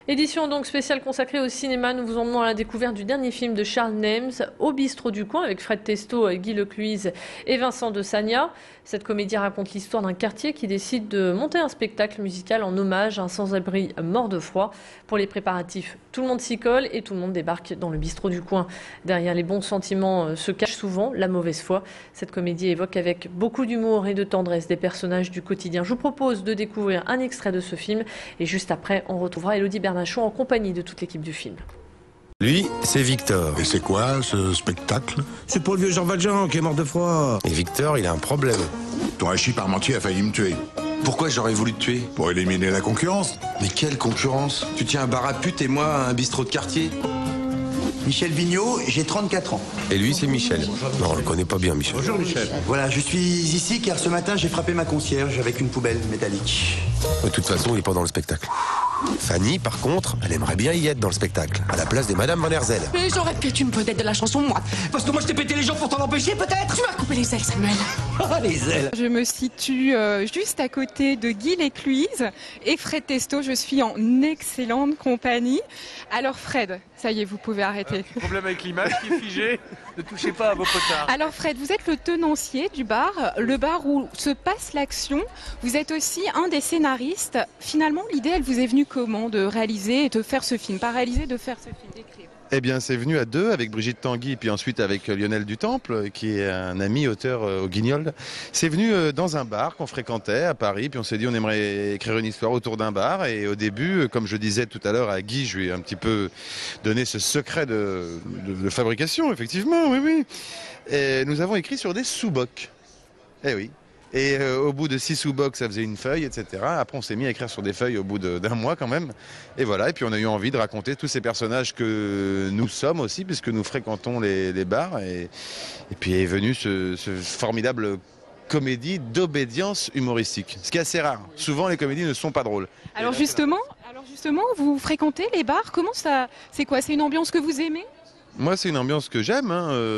Édition donc spéciale consacrée au cinéma. Nous vous emmenons à la découverte du dernier film de Charles Nèmes, Au bistrot du coin, avec Fred Testo, Guy Lecluise et Vincent de Sagna. Cette comédie raconte l'histoire d'un quartier qui décide de monter un spectacle musical en hommage à un sans-abri mort de froid. Pour les préparatifs, tout le monde s'y colle et tout le monde débarque dans le bistrot du coin. Derrière les bons sentiments se cache souvent la mauvaise foi. Cette comédie évoque avec beaucoup d'humour et de tendresse des personnages du quotidien. Je vous propose de découvrir un extrait de ce film et juste après, on retrouvera Élodie Bernachon en compagnie de toute l'équipe du film. Lui, c'est Victor. Et c'est quoi, ce spectacle? C'est pour le vieux Jean Valjean qui est mort de froid. Et Victor, il a un problème. Ton hachis parmentier a failli me tuer. Pourquoi j'aurais voulu te tuer? Pour éliminer la concurrence. Mais quelle concurrence? Tu tiens un bar à pute et moi un bistrot de quartier. Michel Vigneault, j'ai 34 ans. Et lui, c'est Michel. Non, on le connaît pas bien, Michel. Bonjour Michel. Voilà, je suis ici car ce matin j'ai frappé ma concierge avec une poubelle métallique. De toute façon, il est pas dans le spectacle. Fanny, par contre, elle aimerait bien y être dans le spectacle, à la place des Madame Van der Zel. Mais j'aurais pu être une vedette de la chanson, moi. Parce que moi, je t'ai pété les jambes pour t'en empêcher, peut-être. Tu m'as coupé les ailes, Samuel. Ah, les ailes. Je me situe juste à côté de Guy Lecluise et Fred Testo. Je suis en excellente compagnie. Alors Fred, ça y est, vous pouvez arrêter. Problème avec l'image qui est figée. Ne touchez pas à vos potards. Alors Fred, vous êtes le tenancier du bar, le bar où se passe l'action. Vous êtes aussi un des scénaristes. Finalement, l'idée, elle vous est venue comment de réaliser et de faire ce film? Pas réaliser, de faire ce film, d'écrire. Eh bien, c'est venu à deux avec Brigitte Tanguy, puis ensuite avec Lionel Dutemple, qui est un ami auteur au Guignol. C'est venu dans un bar qu'on fréquentait à Paris, puis on s'est dit on aimerait écrire une histoire autour d'un bar. Et au début, comme je disais tout à l'heure à Guy, je lui ai un petit peu donné ce secret de fabrication, effectivement, oui, oui. Et nous avons écrit sur des sous-bocs. Eh oui. Et au bout de 6 sous-bocs, ça faisait une feuille, etc. Après, on s'est mis à écrire sur des feuilles au bout d'un mois quand même. Et voilà, et puis on a eu envie de raconter tous ces personnages que nous sommes aussi, puisque nous fréquentons les bars. Et puis est venu ce formidable comédie d'obédience humoristique, ce qui est assez rare. Souvent, les comédies ne sont pas drôles. Alors justement, vous fréquentez les bars. Comment ça? C'est quoi? C'est une ambiance que vous aimez? Moi, c'est une ambiance que j'aime,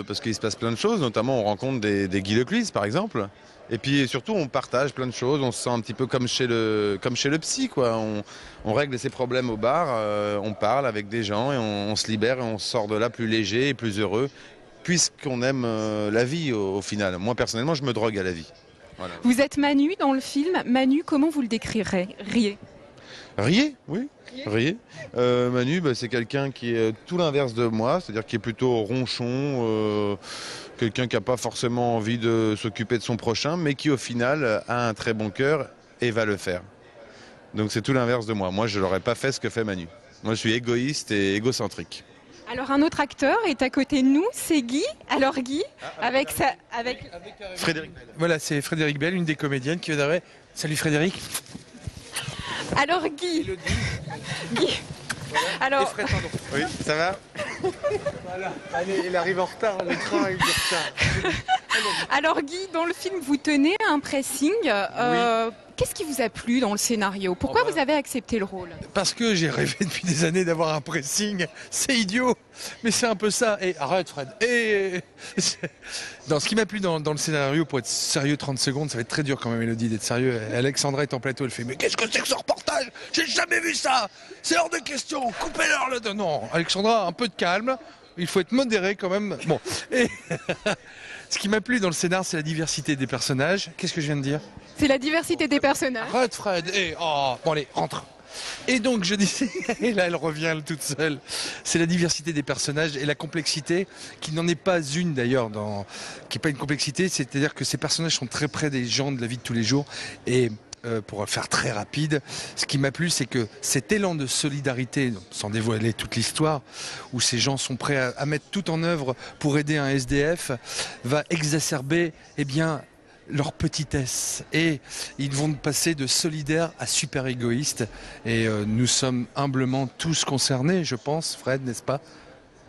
parce qu'il se passe plein de choses. Notamment, on rencontre des Guy Lecluise, par exemple. Et puis surtout, on partage plein de choses. On se sent un petit peu comme chez le psy, quoi. On règle ses problèmes au bar, on parle avec des gens et on se libère et on sort de là plus léger et plus heureux, puisqu'on aime la vie au final. Moi, personnellement, je me drogue à la vie. Voilà. Vous êtes Manu dans le film. Manu, comment vous le décrirez? Riez. Riez, oui. Riez. Manu, c'est quelqu'un qui est tout l'inverse de moi, c'est-à-dire qui est plutôt ronchon, quelqu'un qui n'a pas forcément envie de s'occuper de son prochain, mais qui au final a un très bon cœur et va le faire. Donc c'est tout l'inverse de moi. Moi, je n'aurais pas fait ce que fait Manu. Moi, je suis égoïste et égocentrique. Alors un autre acteur est à côté de nous, c'est Guy. Alors Guy, avec Frédéric Bell. Voilà, c'est Frédéric Bell, une des comédiennes qui vient d'arriver. Salut Frédéric. Alors Guy. Guy. Alors. Fred, pardon. Oui, ça va. Voilà. Allez, il arrive en retard, le train arrive en retard. Alors Guy, dans le film, vous tenez un pressing. Oui. Qu'est-ce qui vous a plu dans le scénario? Pourquoi vous avez accepté le rôle? Parce que j'ai rêvé depuis des années d'avoir un pressing. C'est idiot, mais c'est un peu ça. Et arrête Fred. Non, ce qui m'a plu dans le scénario, pour être sérieux 30 secondes, ça va être très dur quand même, Élodie, d'être sérieux. Alexandra est en plateau, elle fait « Mais qu'est-ce que c'est que ce reportage? J'ai jamais vu ça! C'est hors de question! Coupez-leur le... » Non, Alexandra, un peu de calme. Il faut être modéré quand même. Bon. Et ce qui m'a plu dans le scénar, c'est la diversité des personnages. Qu'est-ce que je viens de dire? C'est la diversité des personnages. Arrête Fred. Bon allez, rentre. Et donc je disais, et là elle revient toute seule, c'est la diversité des personnages et la complexité, qui n'en est pas une d'ailleurs, qui n'est pas une complexité, c'est-à-dire que ces personnages sont très près des gens de la vie de tous les jours. Et pour faire très rapide, ce qui m'a plu, c'est que cet élan de solidarité, sans dévoiler toute l'histoire, où ces gens sont prêts à mettre tout en œuvre pour aider un SDF, va exacerber, leur petitesse, et ils vont passer de solidaires à super égoïstes, et nous sommes humblement tous concernés, je pense, Fred, n'est-ce pas?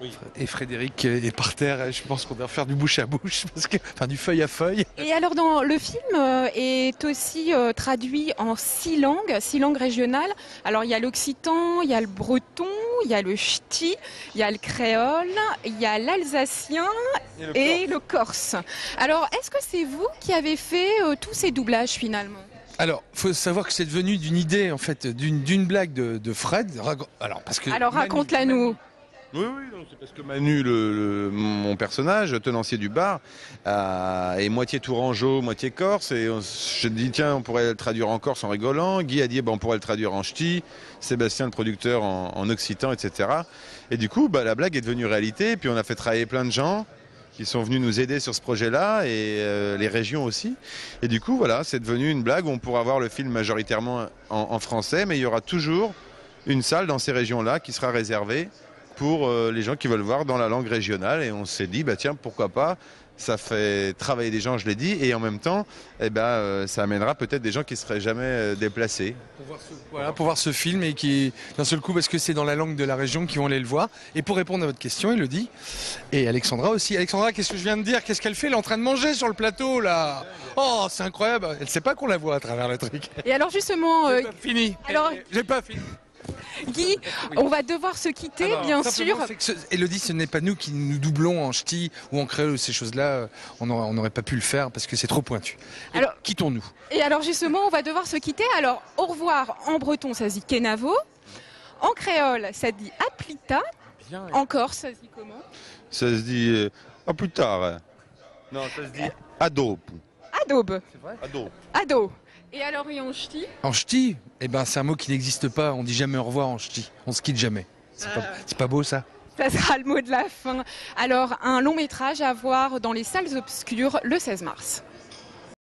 Oui. Et Frédéric est par terre, je pense qu'on doit faire du bouche à bouche, du feuille à feuille. Et alors dans le film est aussi traduit en 6 langues régionales. Alors il y a l'occitan, il y a le breton, il y a le ch'ti, il y a le créole, il y a l'alsacien et le corse. Alors est-ce que c'est vous qui avez fait tous ces doublages finalement? Alors, faut savoir que c'est devenu d'une idée, en fait, d'une blague de Fred. Alors, parce que Alors raconte-la nous. Oui, non, c'est parce que Manu, mon personnage, tenancier du bar, est moitié tourangeau, moitié corse. Et je dis, tiens, on pourrait le traduire en corse en rigolant. Guy a dit, on pourrait le traduire en ch'ti. Sébastien, le producteur, en occitan, etc. Et du coup, la blague est devenue réalité. Puis on a fait travailler plein de gens qui sont venus nous aider sur ce projet-là, et les régions aussi. Et du coup, voilà, c'est devenu une blague où on pourra voir le film majoritairement en français, mais il y aura toujours une salle dans ces régions-là qui sera réservée pour les gens qui veulent voir dans la langue régionale. Et on s'est dit, tiens, pourquoi pas, ça fait travailler des gens, je l'ai dit, et en même temps, ça amènera peut-être des gens qui ne seraient jamais déplacés. Pour voir ce film, et qui, d'un seul coup, parce que c'est dans la langue de la région, qui vont aller le voir. Et pour répondre à votre question, Elodie, et Alexandra aussi. Alexandra, qu'est-ce que je viens de dire? Qu'est-ce qu'elle fait? Elle est en train de manger sur le plateau, là. Oh, c'est incroyable. Elle ne sait pas qu'on la voit à travers le truc. Et alors justement... J'ai pas fini. Alors... J'ai pas fini. Guy, on va devoir se quitter, bien sûr. Elodie, ce n'est pas nous qui nous doublons en ch'ti ou en créole ou ces choses-là. On n'aurait pas pu le faire parce que c'est trop pointu. Alors, quittons-nous. Et alors justement, on va devoir se quitter. Alors, au revoir en breton, ça se dit kenavo. En créole, ça se dit aplita. Bien, en corse, ça se dit comment? Ça se dit à plus tard. Non, ça se dit adobe. Adobe. C'est vrai? Ado. Et alors, et en ch'ti? En ch'ti, c'est un mot qui n'existe pas. On dit jamais au revoir en ch'ti. On se quitte jamais. C'est pas beau, ça? Ça sera le mot de la fin. Alors, un long métrage à voir dans les salles obscures le 16 mars.